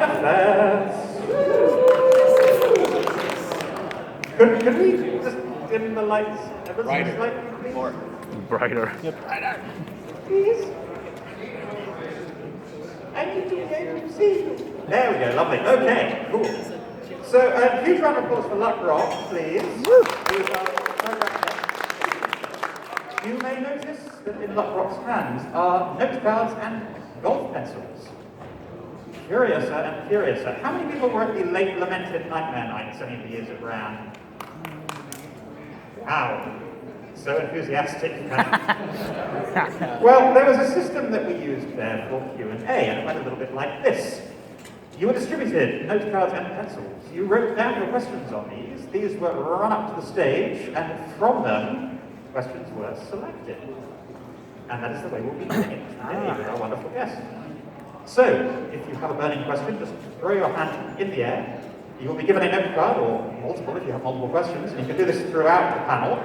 Ciderfest. Could we just dim the lights ever so slightly, please? More. Brighter. Brighter. Please. I need to be able to see you. There we go, lovely. Okay, cool. So, huge round of applause for Luck Rock, please. Who's our program head. You may notice that in Luck Rock's hands are note cards and golf pencils. Curiouser and curiouser. How many people were at the late lamented Nightmare Nights any of the years around? Wow. So enthusiastic. Well, there was a system that we used there for Q&A, and it went a little bit like this. You were distributed note cards and pencils. You wrote down your questions on these. These were run up to the stage, and from them, questions were selected. And that is the way we'll be doing it today with our wonderful guest. So, if you have a burning question, just throw your hand in the air. You will be given a note card, or multiple if you have multiple questions, and you can do this throughout the panel.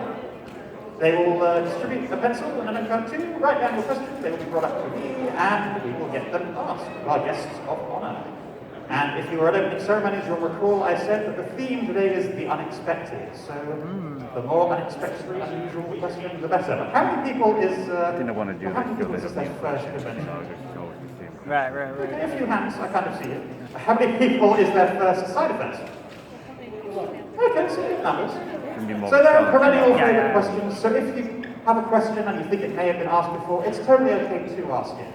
They will distribute a pencil and a note card to you, write down your questions, they will be brought up to me, and we will get them asked to our guests of honor. And if you were at opening ceremonies, you'll recall I said that the theme today is the unexpected. So the more unexpected, unusual the question, the better. But how many people is... I think I want to do how many that. people is this their first convention? Right. Okay, a few hands, I kind of see it. How many people is their first Ciderfest? Okay, so good numbers. So there are perennial favourite questions. So if you have a question and you think it may have been asked before, it's totally okay to ask it.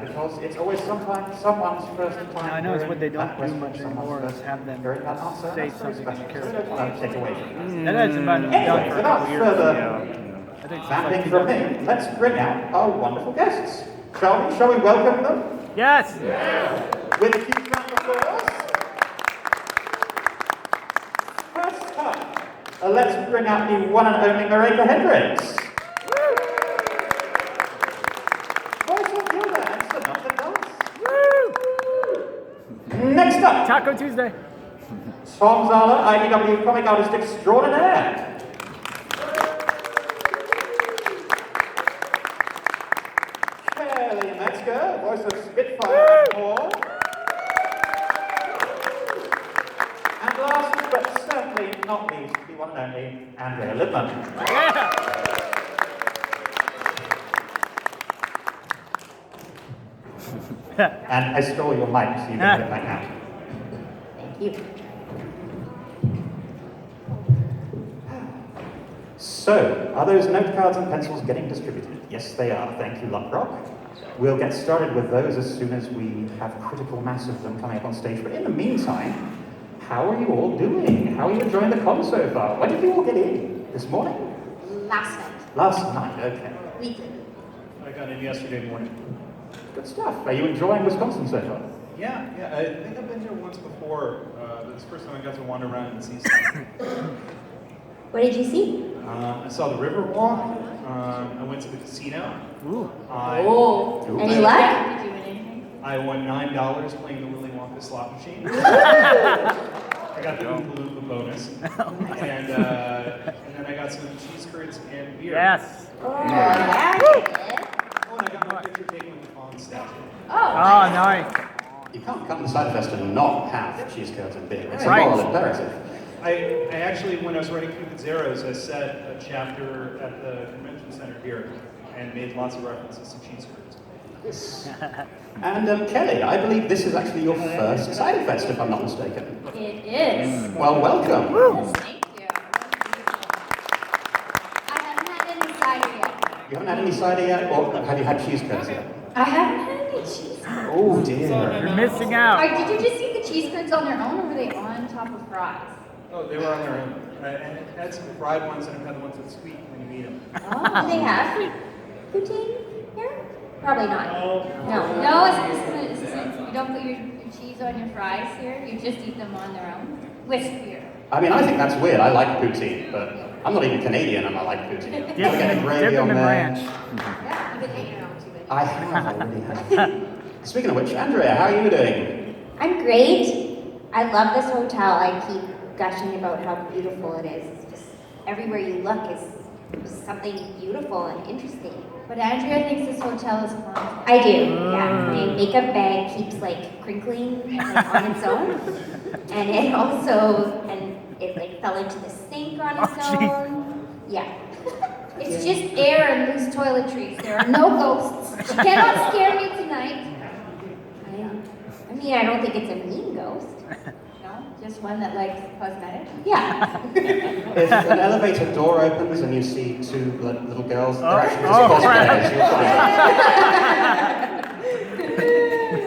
Because it's always sometimes someone's first time. I know it's what they don't do question, much someone's anymore first is have them hearing that answer, say that's very something special. you care So we don't want to take away from that. That has been done Anyway, for a without couple years. further I think banding from me, let's bring out our wonderful guests. Shall we welcome them? Yes! With a huge round of applause. First up, let's bring out the one and only Marika Hendricks. Voice of Gilda and Samantha Dance. Next up, Taco Tuesday. Tom Zala, IDW comic artist extraordinaire. Kelly Metzger, voice of Spitfire and more. And last but certainly not least, the one and only Andrea Lippman. Yeah! And I stole your mic, so you can get it back out. Thank you. So, are those note cards and pencils getting distributed? Yes, they are. Thank you, Luckrock. We'll get started with those as soon as we have critical mass of them coming up on stage. But in the meantime, how are you all doing? How are you enjoying the con so far? When did you all get in? This morning? Last night. Last night, okay. We did. I got in yesterday morning. Good stuff. Are you enjoying Wisconsin so far? Yeah. I think I've been here once before. But it's the first time I got to wander around and see something. What did you see? I saw the river walk. I went to the casino. Ooh. Any luck? Did you win anything? I won $9 playing the Willy Wonka slot machine. I got the Oompa Loompa bonus. And then I got some cheese curds and beer. Yes. Oh, yeah, you did. Oh, and I got my picture taken with the Fawn statue. Oh, Oh, nice. You can't come to Ciderfest and not have cheese curds and beer. It's a Right. moral imperative. I actually, when I was writing Cupid Zeros, I set a chapter at the convention center here and made lots of references to cheese curds. And Kelly, I believe this is actually your first Ciderfest, if I'm not mistaken. It is. Well, welcome. Yes, thank you. I haven't had any cider yet. You haven't had any cider yet, or have you had cheese curds yet? I haven't had any cheese curds. Oh dear. You're missing out. Did you just eat the cheese curds on their own, or were they on top of fries? Oh, they were on their own. And it had some fried ones and it had the ones that's sweet when you eat them. Oh, do they have poutine here? Probably not. No, this isn't. You don't put your cheese on your fries here. You just eat them on their own with beer. I mean, I think that's weird. I like poutine, but I'm not even Canadian and I like poutine. Dip Get them gravy on in there. ranch. Yeah, you've been hanging around too much. I have already had. Speaking of which, Andrea, how are you doing? I'm great. I love this hotel. I keep gushing about how beautiful it is. It's just everywhere you look is something beautiful and interesting. But Andrea thinks this hotel is haunted. I do, yeah. My makeup bag keeps like crinkling like, on its own, and it also like fell into the sink on its own. Yeah. It's just air and loose toiletries. There are no ghosts. She cannot scare me tonight. I mean, I don't think it's a mean ghost. No, just one that likes cosmetics. Yeah. If an elevator door opens and you see two little girls, they're actually just cosplayers. You'll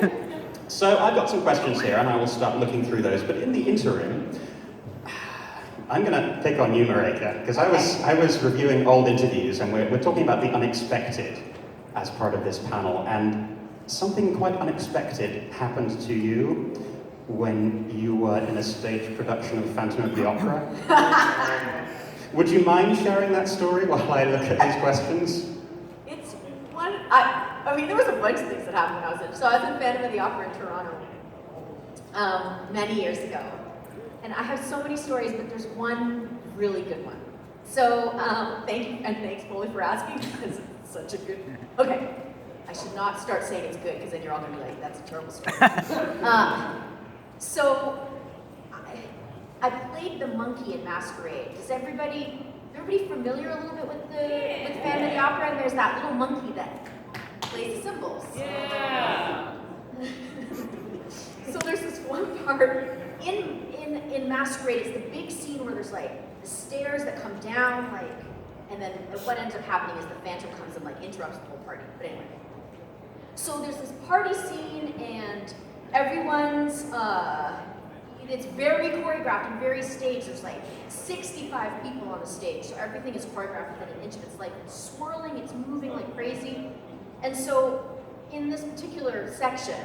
find out. So I've got some questions here, and I will start looking through those. But in the interim, I'm going to pick on you, Marika, because I was reviewing old interviews, and we're talking about the unexpected as part of this panel, and something quite unexpected happened to you when you were in a stage production of Phantom of the Opera. Would you mind sharing that story while I look at these questions? It's one, I mean, there was a bunch of things that happened when I was in. So I was in Phantom of the Opera in Toronto many years ago. And I have so many stories, but there's one really good one. So thank you, and thanks, Polly, for asking, because it's such a good, okay. I should not start saying it's good, because then you're all gonna be like, that's a terrible story. So I played the monkey in Masquerade. Does everybody familiar a little bit with Phantom of the Opera? And there's that little monkey that plays the cymbals. Yeah. So there's this one part in Masquerade. It's the big scene where there's like the stairs that come down, like, and then what ends up happening is the Phantom comes and like interrupts the whole party. But anyway, so there's this party scene and everyone's. It's very choreographed and very staged. There's like 65 people on the stage, so everything is choreographed within an inch of its life. It's swirling, it's moving like crazy. And so in this particular section,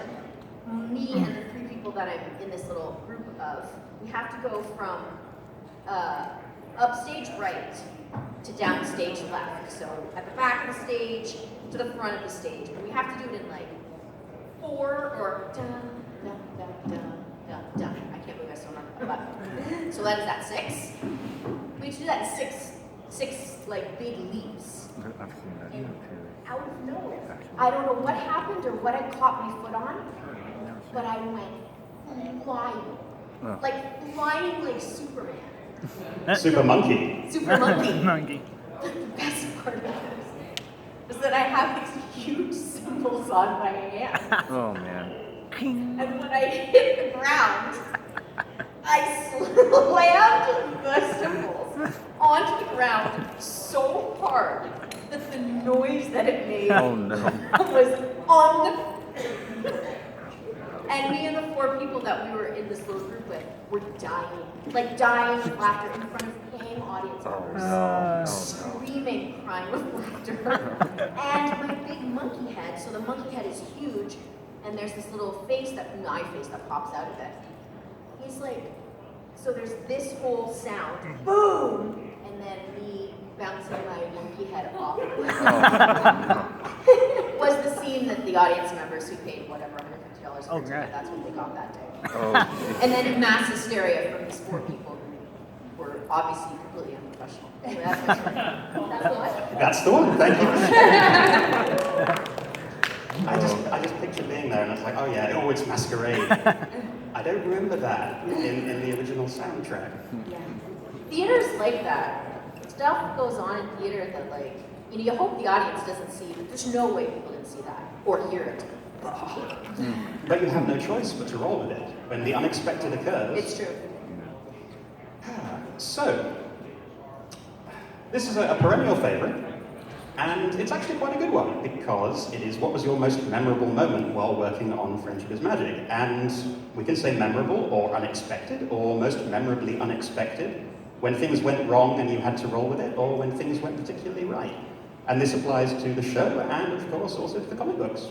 me and the 3 people that I'm in this little group of, we have to go from upstage right to downstage left. So at the back of the stage to the front of the stage. And we have to do it in like 4 or dun, dun, dun, dun, dun, dun. I can't believe I still remember that. So that is that 6. We have to do that in six like big leaps. And out of nowhere, I don't know what happened or what I caught my foot on, but I went flying. Like flying like Superman. Super monkey. Super monkey. Monkey. But the best part of this is that I have these huge cymbals on my hand. Oh man. And when I hit the ground, I slammed the cymbals onto the ground so hard that the noise that it made was on the... And me and the 4 people that we were in this little group with were dying. Like dying of laughter in front of paying audience members. Screaming, crying with laughter. And my big monkey head, so the monkey head is huge, and there's this little face eye face that pops out of it. He's like, so there's this whole sound, boom, and then me bouncing my monkey head off. Was the scene that the audience members who paid whatever $150 for ticket, that's what they got that day. And then mass hysteria from these 4 people who were obviously completely unprofessional. Anyway, that's my story. That's the one. That's the one. Thank you for sharing. I just picture being there and I was like, oh yeah, oh, it's Masquerade. I don't remember that in the original soundtrack. Yeah. Theater's like that. Stuff goes on in theater that like, you hope the audience doesn't see, but there's no way people didn't see that or hear it. But you have no choice but to roll with it when the unexpected occurs. It's true. So, this is a perennial favorite, and it's actually quite a good one because it is what was your most memorable moment while working on Friendship is Magic. And we can say memorable or unexpected or most memorably unexpected when things went wrong and you had to roll with it, or when things went particularly right. And this applies to the show and, of course, also to the comic books.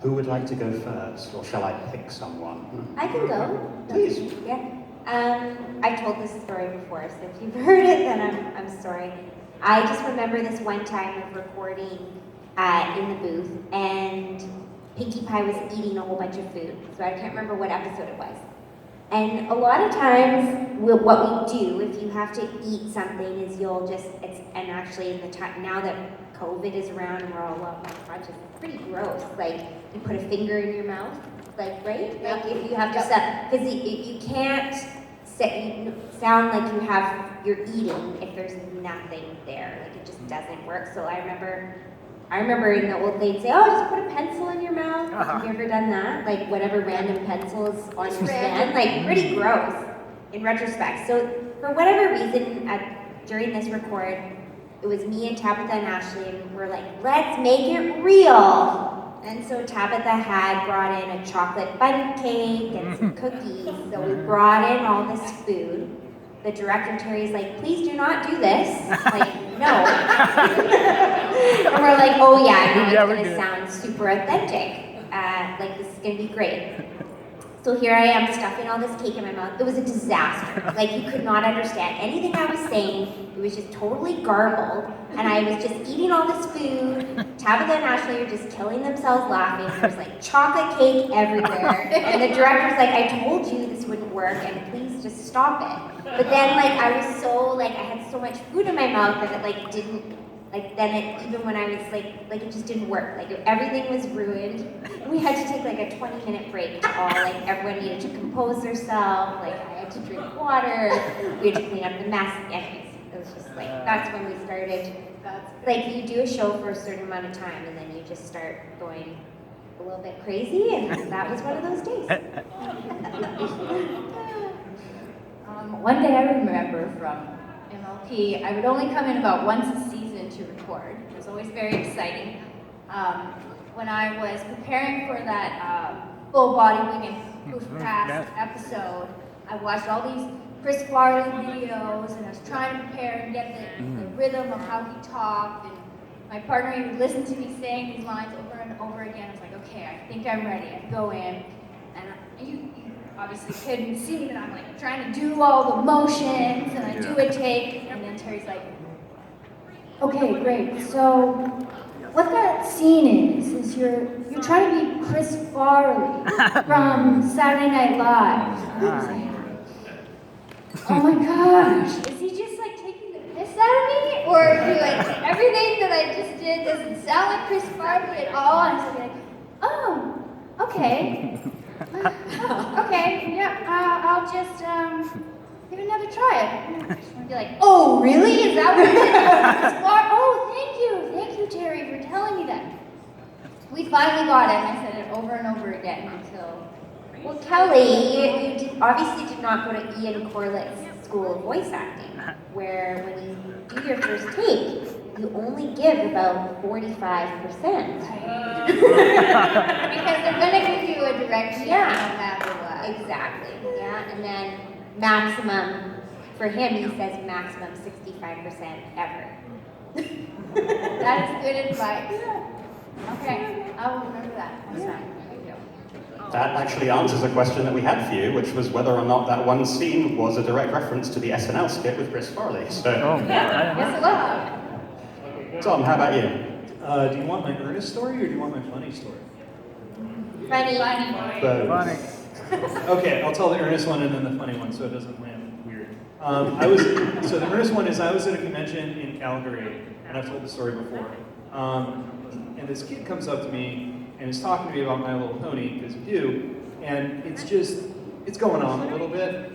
Who would like to go first, or shall I pick someone? I can go. Please. Yeah. I've told this story before, so if you've heard it, then I'm sorry. I just remember this one time of recording in the booth, and Pinkie Pie was eating a whole bunch of food, so I can't remember what episode it was. And a lot of times, what we do, if you have to eat something, is you'll just, and actually in the time, now that COVID is around and we're all up on crutches, it's pretty gross. Like, you put a finger in your mouth, like, right? Like, if you have to set, because you can't sound like you're eating if there's nothing there. Like, it just doesn't work. So I remember in the old, they'd say, oh, just put a pencil in your mouth. Have you ever done that? Like, whatever random pencils on your stand? Like, pretty gross in retrospect. So for whatever reason, during this record, it was me and Tabitha and Ashley, and we're like, let's make it real. And so Tabitha had brought in a chocolate bundt cake and some cookies. So we brought in all this food. The director, Terry's like, please do not do this. Like, no. And we're like, oh yeah, I know it's gonna sound super authentic. Like, this is gonna be great. So here I am stuffing all this cake in my mouth. It was a disaster. Like, you could not understand anything I was saying. It was just totally garbled. And I was just eating all this food. Tabitha and Ashley are just killing themselves laughing. There's like chocolate cake everywhere. And the director's like, I told you this wouldn't work, and please just stop it. But then, like, I was so, like, I had so much food in my mouth that it, like, didn't, like, then it, even when I was, like, it just didn't work. Like, everything was ruined. We had to take, like, a 20-minute break to all, like, everyone needed to compose themselves. Like, I had to drink water. We had to clean up the mess. Anyways, it was just, like, that's when we started. Like, you do a show for a certain amount of time, and then you just start going a little bit crazy, and that was one of those days. One day I remember from MLP, I would only come in about once a season to record. It was always very exciting. When I was preparing for that full body wing and poof pass episode, I watched all these Chris Farley videos, and I was trying to prepare and get the rhythm of how he talked. And my partner, he would listen to me saying these lines over and over again. I was like, okay, I think I'm ready. I go in, and you obviously couldn't see that I'm like trying to do all the motions, and I do a take, and then Terry's like, okay, great. So what that scene is you're trying to be Chris Farley from Saturday Night Live. And I was like, oh my gosh, is he just like taking the piss out of me? Or is he like, everything that I just did doesn't sound like Chris Farley at all? And I was like, oh, okay. Okay, yeah, I'll just give it another try. And be like, oh, really? Is that what it is? Oh, thank you, Terry, for telling me that. We finally got it, and I said it over and over again until. Well, Kelly, you obviously did not go to Ian Corlett's School of Voice Acting, where when you do your first take, you only give about 45%. Because they're gonna give you a direction no matter what. Exactly. Yeah, and then maximum, for him, he says maximum 65% ever. That is good advice. Okay, I will remember that next time. That actually answers a question that we had for you, which was whether or not that one scene was a direct reference to the SNL skit with Chris Farley. So, Yes, it was. Tom, how about you? Do you want my earnest story or do you want my funny story? Funny. Both. Okay, I'll tell the earnest one and then the funny one so it doesn't land weird. So the earnest one is I was at a convention in Calgary, and I've told the story before. And this kid comes up to me and is talking to me about My Little Pony, because you do, and it's going on a little bit.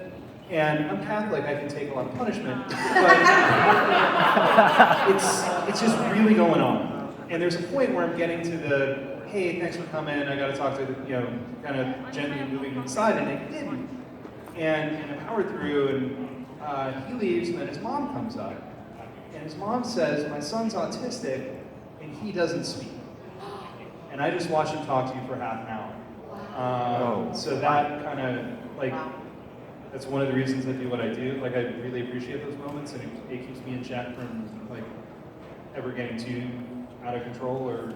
And I'm Catholic, I can take a lot of punishment, but it's just really going on. And there's a point where I'm getting to the, hey, thanks for coming, I gotta talk to, kind of gently moving inside, and I didn't. And I powered through, and he leaves, and then his mom comes up. And his mom says, my son's autistic, and he doesn't speak. And I just watched him talk to you for half an hour. So that kind of, like, that's one of the reasons I do what I do. Like, I really appreciate those moments, and it keeps me in check from, like, ever getting too out of control or...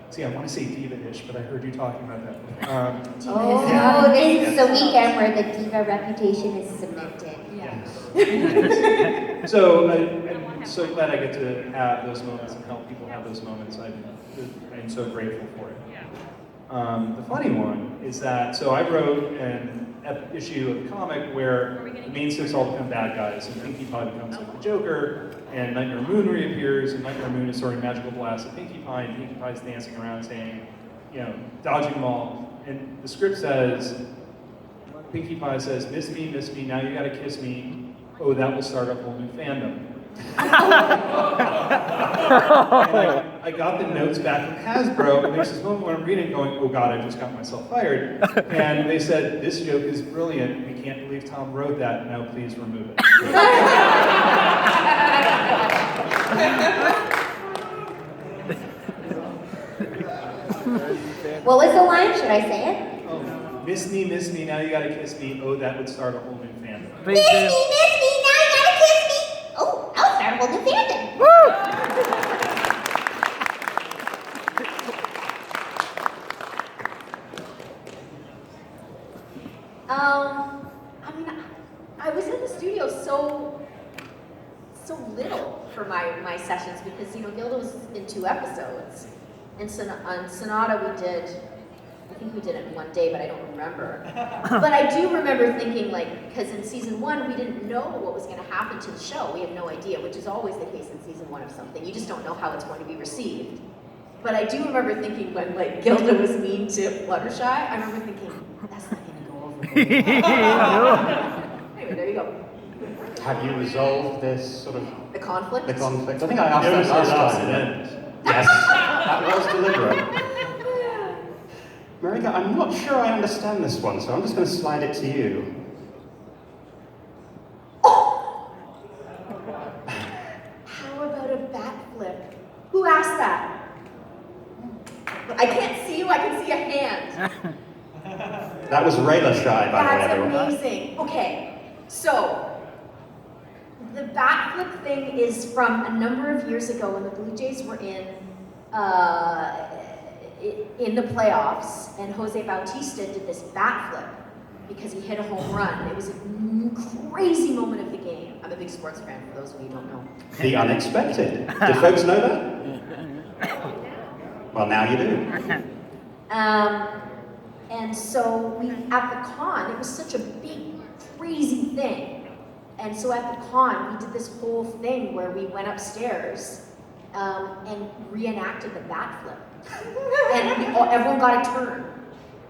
See, I want to say diva-ish, but I heard you talking about that. This is the weekend where the diva reputation is cemented. Yeah. So I'm so glad I get to have those moments and help people have those moments. I'm so grateful for it. The funny one is that, so I wrote an issue of the comic where the main six all become bad guys, and Pinkie Pie becomes like the Joker, and Nightmare Moon reappears, and Nightmare Moon is throwing magical blasts at Pinkie Pie, and Pinkie Pie is dancing around saying, dodging them all. And the script says, Pinkie Pie says, miss me, now you gotta kiss me. Oh, that will start a whole new fandom. And I got the notes back from Hasbro, and there's this moment when I'm reading going, oh God, I just got myself fired. And they said, this joke is brilliant. We can't believe Tom wrote that. Now please remove it. What was the line? Should I say it? Oh, miss me, now you gotta kiss me. Oh, that would start a whole new fandom. Miss me, now you gotta kiss me. Oh, I'll start a whole new fandom. I was in the studio so little for my sessions because, Gilda was in 2 episodes. And on Sonata I think we did it in 1 day, but I don't remember. But I do remember thinking, because in season 1, we didn't know what was going to happen to the show. We have no idea, which is always the case in season 1 of something. You just don't know how it's going to be received. But I do remember thinking when, Gilda was mean to Fluttershy, I remember thinking, that's not going to go over very well. Anyway, there you go. Have you resolved this sort of... The conflict? The conflict. I think I asked that last time. Yes, that was deliberate. Marika, I'm not sure I understand this one, so I'm just going to slide it to you. How about a backflip? Who asked that? I can't see you, I can see a hand. That was Rayla Shy, by the way, That's everyone. amazing. Okay, so the backflip thing is from a number of years ago when the Blue Jays were in the playoffs, and Jose Bautista did this backflip because he hit a home run. It was a crazy moment of the game. I'm a big sports fan, for those of you who don't know. The unexpected. Did folks know that? Well, now you do. And so at the con, it was such a big, crazy thing. And so at the con, we did this whole thing where we went upstairs and reenacted the bat flip. And everyone got a turn.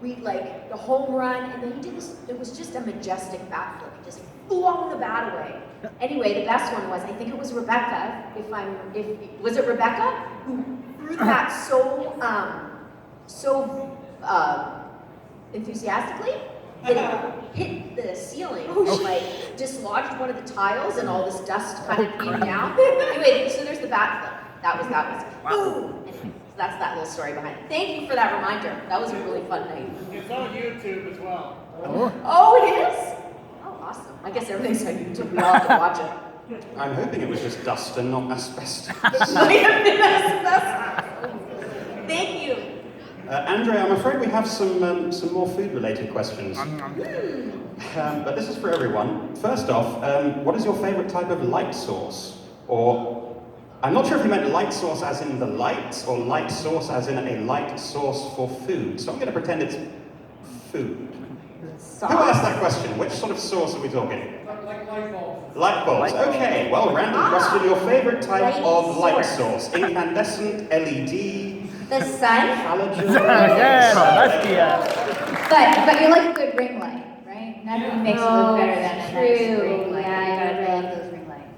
We the home run, and then he did this, it was just a majestic bat flip. He just flung the bat away. Anyway, the best one was, I think it was Rebecca, was it Rebecca? Who threw the bat so enthusiastically that it hit the ceiling, dislodged one of the tiles, and all this dust kind of came down. Anyway, so there's the bat flip. That was. Boom! Anyway, so that's that little story behind it. Thank you for that reminder. That was a really fun night. It's on YouTube as well. Oh, it is? Oh, awesome. I guess everything's on YouTube. We all have to watch it. I'm hoping it was just dust and not asbestos. It might have been asbestos. Thank you. Andrea, I'm afraid we have some more food-related questions. But this is for everyone. First off, what is your favorite type of light sauce? Or, I'm not sure if you meant light sauce as in the light, or light sauce as in a light sauce for food. So I'm going to pretend it's food. Sauce. Who asked that question? Which sort of sauce are we talking? Like light bulbs. Light bulbs. Okay, well, random question. Your favorite type Light of light source. sauce? Incandescent, LED, The sun? halogen? Yeah, that's the, But you like a good ring light, right? Nothing makes it look better than a nice true. ring light. Yeah, You gotta you're love right. those ring lights.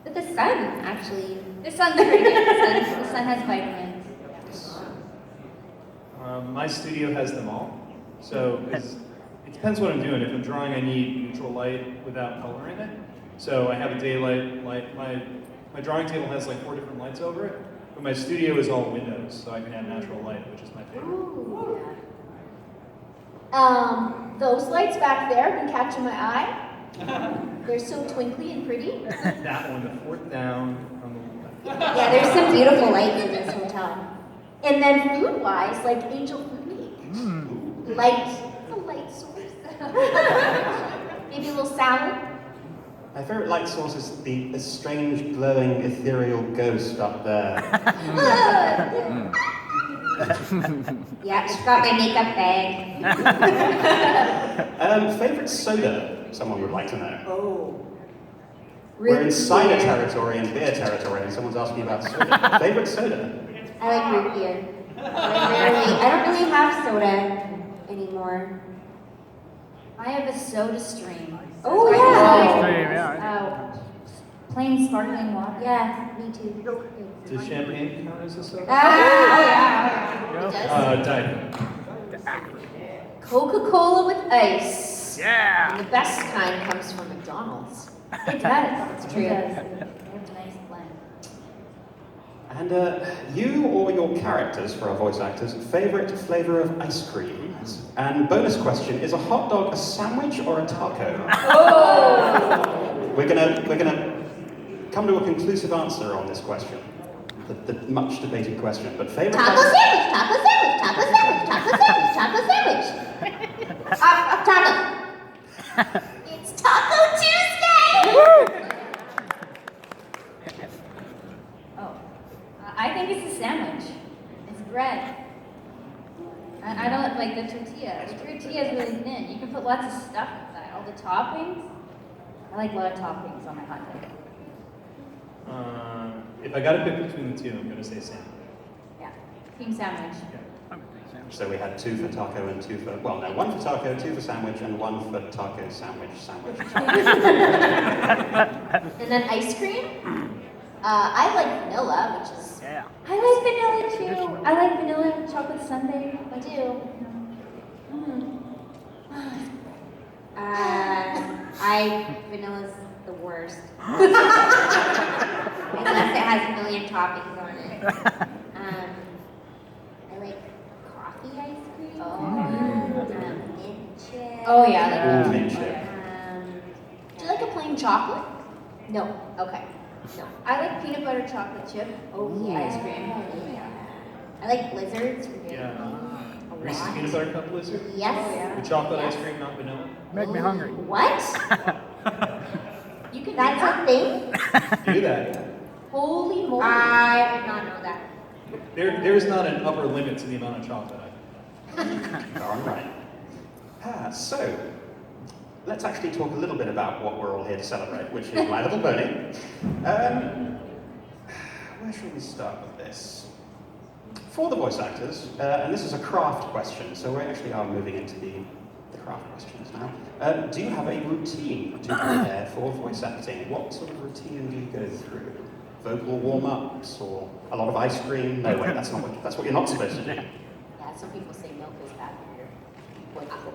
But the sun, actually. The sun's pretty good. The sun has vitamins. My studio has them all. So it depends what I'm doing. If I'm drawing, I need neutral light without color in it. So I have a daylight light. My drawing table has 4 different lights over it. But my studio is all windows, so I can have natural light, which is my favorite. Ooh. Those lights back there have been catching my eye. They're so twinkly and pretty. That one, the 4th down on the left. Yeah, there's some beautiful lights in this hotel. And then food-wise, Angel Food Week. Light, a light source. Maybe a little salad. My favorite light source is the strange, glowing, ethereal ghost up there. Yeah, it's got my makeup bag. Favorite soda, someone would like to know. Oh. We're in cider beer. territory and beer territory, and someone's asking about soda. Favorite soda? I like root beer. I don't really have soda anymore. I have a soda stream. Oh, Right yeah. now. Stream, yeah. Plain sparkling water. Yeah, me too. Does champagne count as a soda? Oh, yeah. Diet. Coca-Cola with ice. Yeah. And the best kind comes from McDonald's. It does. It's true. It does. They have a nice blend. And you or your characters, for our voice actors, favorite flavor of ice cream? And bonus question, is a hot dog a sandwich or a taco? Oh! We're gonna come to a conclusive answer on this question. The much debated question, but favorite Taco sandwich, taco sandwich, taco sandwich, taco sandwich, taco sandwich. Taco. It's Taco Tuesday! Oh, I think it's a sandwich. It's bread. I don't like the tortilla. The tortilla is really thin. You can put lots of stuff inside. All the toppings. I like a lot of toppings on my hot dog. If I gotta pick between the two, I'm gonna say sandwich. Yeah, team sandwich. So we had 2 for taco and 2 for, well no, 1 for taco, 2 for sandwich, and 1 for taco, sandwich. And then ice cream? I like vanilla, which is... Yeah. I like vanilla too. I like vanilla chocolate sundae. I do. Vanilla's the worst. Unless it has a million toppings on it. I like coffee ice cream. Mint chip. Oh yeah, Ooh, mint chip. Do you like a plain chocolate? No. Okay. No. I like peanut butter chocolate chip. Oh yeah. Ice cream. Yeah. I like blizzards. Yeah. A Reese's lot. peanut butter cup blizzard? Yes. Oh, yeah. With chocolate Yes. ice cream, not vanilla? Make me hungry. What? You can That's a thing? Do that. Holy moly. I did not know that. There's not an upper limit to the amount of chocolate I All right. So, let's actually talk a little bit about what we're all here to celebrate, which is My Little Pony. Where shall we start with this? For the voice actors, and this is a craft question, so we actually are moving into the craft questions now. Do you have a routine to prepare for voice acting? What sort of routine do you go through? Vocal warm-ups or a lot of ice cream? No, wait, that's what you're not supposed to do. Yeah, some people say milk is bad for your vocal.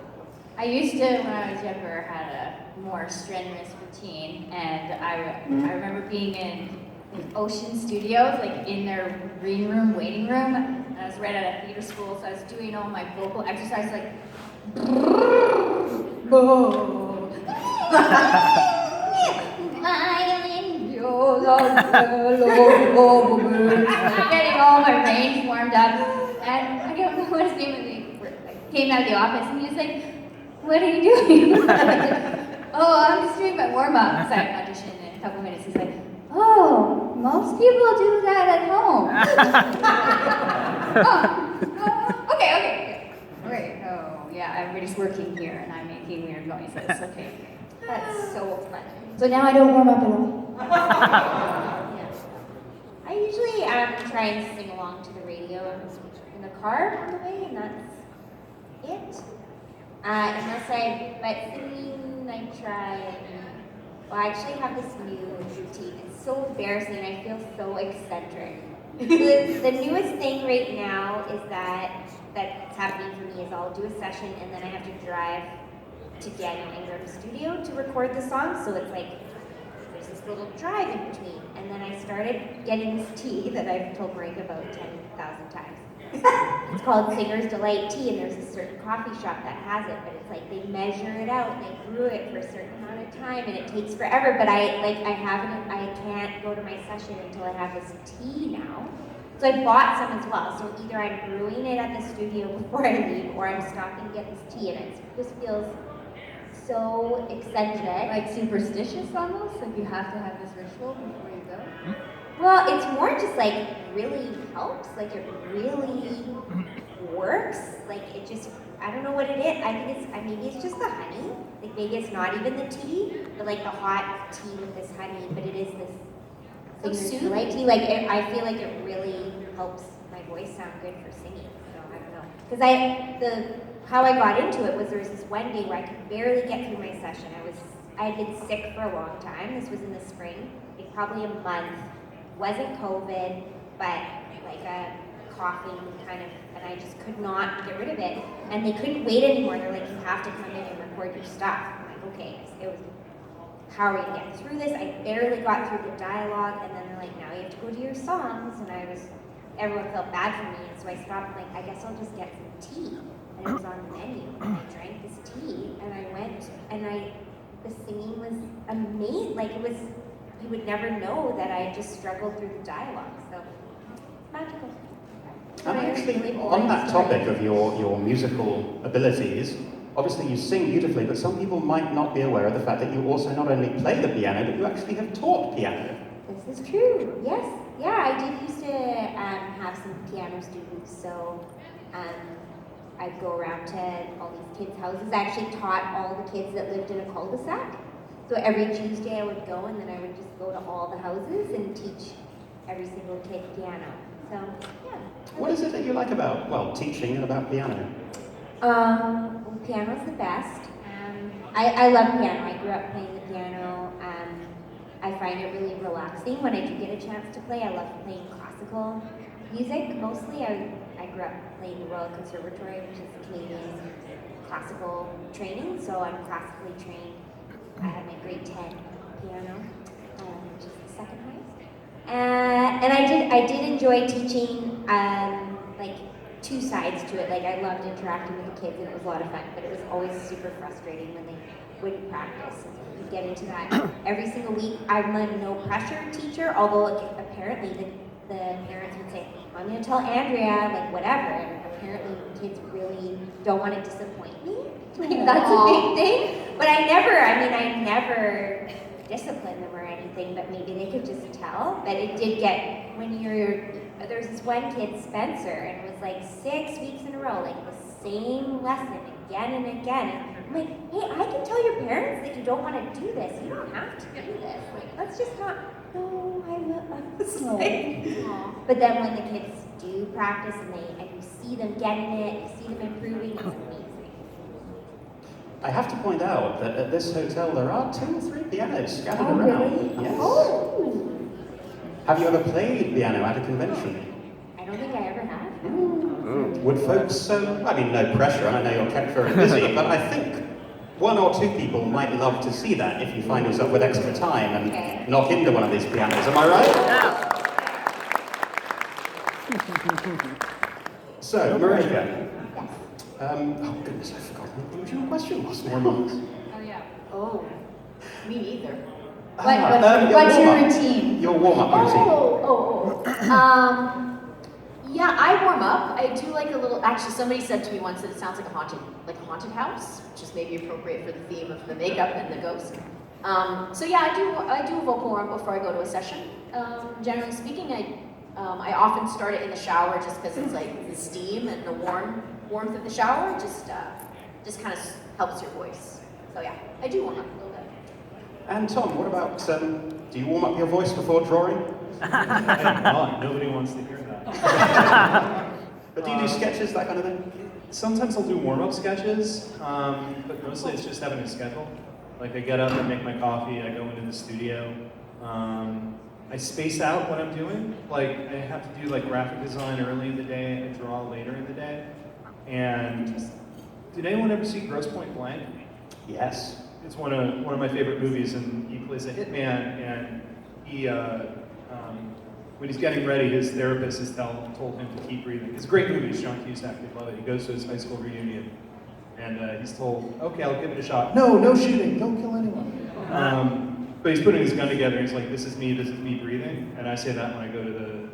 I used to, when I was younger, had a more strenuous routine, and I remember being in Ocean Studios, like in their green room, waiting room, and I was right out of theater school, so I was doing all my vocal exercises, like, getting all my range warmed up, and I don't know what his name was. He came out of the office, and he was like, "What are you doing?" "Oh, I'm just doing my warm-up." So I auditioned in a couple minutes. He's like, "Oh, most people do that at home." Okay. Right. Oh, yeah, everybody's working here, and I'm making weird noises. Okay. That's so funny. So now I don't warm up at all. I usually try and sing along to the radio in the car on the way, and that's it. But singing, I try. Well, I actually have this new routine. It's so embarrassing. I feel so eccentric. The newest thing right now is that's happening for me is I'll do a session and then I have to drive to get and go to the studio to record the song. So it's like there's this little drive in between. And then I started getting this tea that I've told Marika about 10,000 times. It's called Singer's Delight Tea, and there's a certain coffee shop that has it, but it's like they measure it out and they brew it for a certain amount of time, and it takes forever. But I can't go to my session until I have this tea now. So I bought some as well. So either I'm brewing it at the studio before I leave, or I'm stopping to get this tea, and it just feels so eccentric. Like superstitious almost? Like you have to have this ritual before you go? Well, it's more just like really helps. Like it really works. Like it just, I don't know what it is. I think maybe it's just the honey. Like maybe it's not even the tea, but like the hot tea with this honey, but it is this singer's delight tea. Like I feel like it really helps my voice sound good for singing. So I don't know. Because how I got into it was there was this one day where I could barely get through my session. I had been sick for a long time. This was in the spring, like probably a month. Wasn't COVID, but like a coughing kind of, and I just could not get rid of it. And they couldn't wait anymore. They're like, you have to come in and record your stuff. I'm like, okay. It was, how are we gonna get through this? I barely got through the dialogue, and then they're like, now you have to go to your songs. And everyone felt bad for me, and so I stopped. I'm like, I guess I'll just get some tea. And it was on the menu, and I drank this tea, and I went, and the singing was amazing. Like it was, you would never know that I just struggled through the dialogue. So it's magical. And actually, on that topic of your musical abilities, obviously you sing beautifully, but some people might not be aware of the fact that you also not only play the piano, but you actually have taught piano. This is true. Yes. Yeah, I did used to have some piano students. So I'd go around to all these kids' houses. I actually taught all the kids that lived in a cul-de-sac. So every Tuesday I would go, and then I would just go to all the houses and teach every single kid piano. So, yeah. What is it that you like about, well, teaching and about piano? Piano's the best. I love piano. I grew up playing the piano. I find it really relaxing when I do get a chance to play. I love playing classical music mostly. I grew up playing the Royal Conservatory, which is Canadian classical training, so I'm classically trained. I have my grade 10 piano, which is the second highest. And I did enjoy teaching, like two sides to it. Like I loved interacting with the kids, and it was a lot of fun, but it was always super frustrating when they wouldn't practice. You get into that every single week. I'm a no pressure teacher, although apparently the parents would say, I'm going to tell Andrea, like whatever, and apparently kids really don't want to disappoint me. Like, that's a big thing. But I never disciplined them or anything, but maybe they could just tell. But it did get, there's this one kid, Spencer, and it was like 6 weeks in a row, like the same lesson again and again. And I'm like, hey, I can tell your parents that you don't want to do this. You don't have to do this. Like, let's just not. No, I will. But then when the kids do practice and you see them getting it, you see them improving, it's amazing. I have to point out that at this hotel there are 2 or 3 pianos scattered around. Really? Yes. Oh. Have you ever played piano at a convention? I don't think I ever have. Would folks, I mean, no pressure, and I know you're kept very busy, but I think 1 or 2 people might love to see that if you find yourself with extra time and knock into one of these pianos. Am I right? Yeah. So, Marika. Oh goodness, I forgot what the original question was. Oh yeah. Oh, me neither. What's your routine? Your warm-up routine. Yeah, I warm up. I do like a little. Actually, somebody said to me once that it sounds like a haunted house, which is maybe appropriate for the theme of the makeup and the ghost. So yeah, I do a vocal warm up before I go to a session. Generally speaking, I often start it in the shower just because it's like the steam and the warmth of the shower just kind of helps your voice. So yeah, I do warm up a little bit. And Tom, what about, do you warm up your voice before drawing? I am not. Nobody wants to hear that. But do you do sketches, that kind of thing? Sometimes I'll do warm-up sketches, but mostly it's just having a schedule. Like I get up, I make my coffee, I go into the studio. I space out what I'm doing. Like I have to do like graphic design early in the day, I draw later in the day. And did anyone ever see Grosse Pointe Blank? Yes. It's one of my favorite movies, and he plays a hitman, and he when he's getting ready, his therapist has told him to keep breathing. It's a great movie. It's John Cusack. They love it. He goes to his high school reunion, and he's told, "Okay, I'll give it a shot." No shooting. Don't kill anyone. But he's putting his gun together. And he's like, "This is me breathing." And I say that when I go to the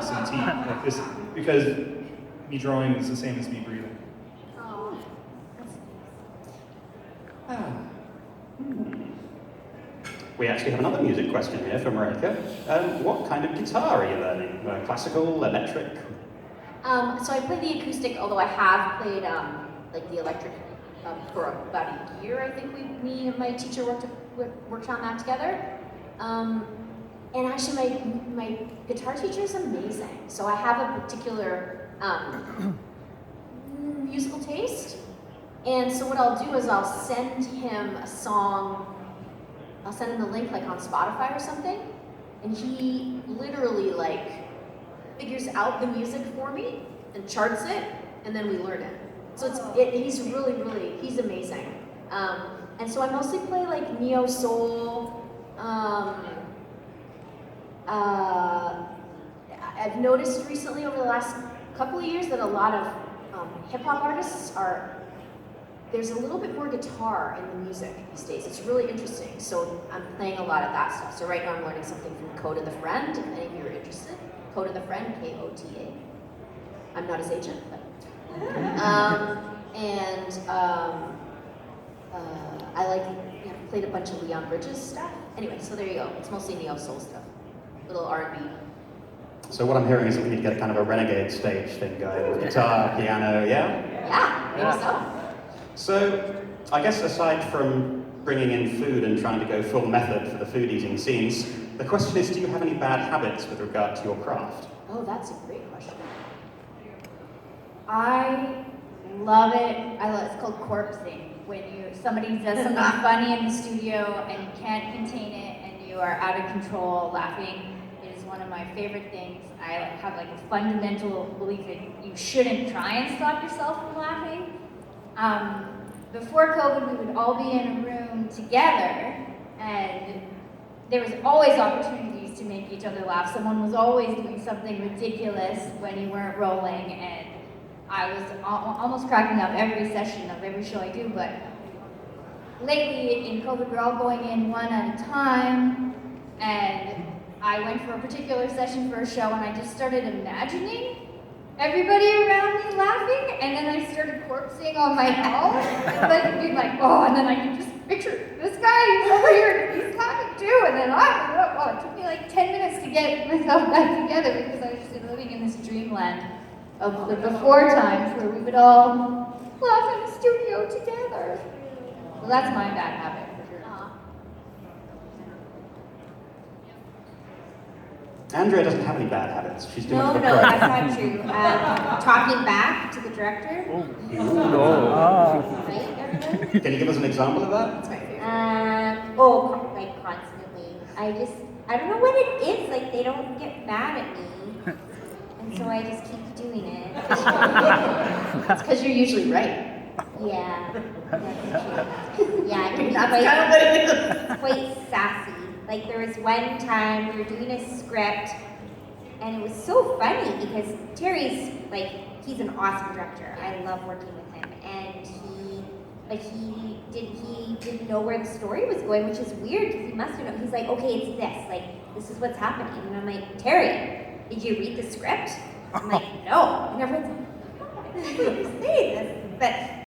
CT, like this, because me drawing is the same as me breathing. Oh, We actually have another music question here from Marika. What kind of guitar are you learning? Classical, electric? So I play the acoustic, although I have played like the electric for about a year. I think me and my teacher worked on that together. And actually, my guitar teacher is amazing. So I have a particular musical taste. And so what I'll do is I'll send him a song. I'll send him the link like on Spotify or something, and he literally like figures out the music for me and charts it, and then we learn it. So he's he's amazing. And so I mostly play like neo soul. I've noticed recently over the last couple of years that a lot of hip hop artists there's a little bit more guitar in the music these days. It's really interesting. So I'm playing a lot of that stuff. So right now I'm learning something from Code of the Friend, if any of you are interested. Code of the Friend, K-O-T-A. I'm not his agent, but. I played a bunch of Leon Bridges stuff. Anyway, so there you go. It's mostly neo soul stuff. Little R&B. So what I'm hearing is that we need to get kind of a renegade stage thing going with guitar, piano, yeah? Yeah, maybe so. So, I guess aside from bringing in food and trying to go full method for the food eating scenes, the question is, do you have any bad habits with regard to your craft? Oh, that's a great question. I love it. It's called corpsing. When somebody does something funny in the studio and you can't contain it and you are out of control laughing, it is one of my favorite things. I have like a fundamental belief that you shouldn't try and stop yourself from laughing. Before COVID, we would all be in a room together, and there was always opportunities to make each other laugh. Someone was always doing something ridiculous when you weren't rolling, and I was almost cracking up every session of every show I do, but lately in COVID, we're all going in one at a time, and I went for a particular session for a show, and I just started imagining everybody around me laughing, and then I started corpsing on my own, and then being like, oh, and then I could just picture this guy, he's over here, he's laughing too, and then it took me like 10 minutes to get myself back together because I was just living in this dreamland of the before times where we would all laugh in the studio together. So that's my bad habit for sure. Andrea doesn't have any bad habits. She's doing No, it for that's not true. Talking back to the director. Right, everyone? Can you give us an example of that? That's my favorite. Like constantly. I don't know what it is. Like they don't get mad at me, and so I just keep doing it. It's because you're usually right. Yeah, that's true. Yeah, I can That's kind of what it is. quite sassy. Like there was one time we were doing a script, and it was so funny because Terry's he's an awesome director. I love working with him, and he didn't know where the story was going, which is weird because he must have known. He's like, okay, it's this is what's happening, and I'm like, Terry, did you read the script? I'm like, no, and everyone's like, oh, I didn't say this, but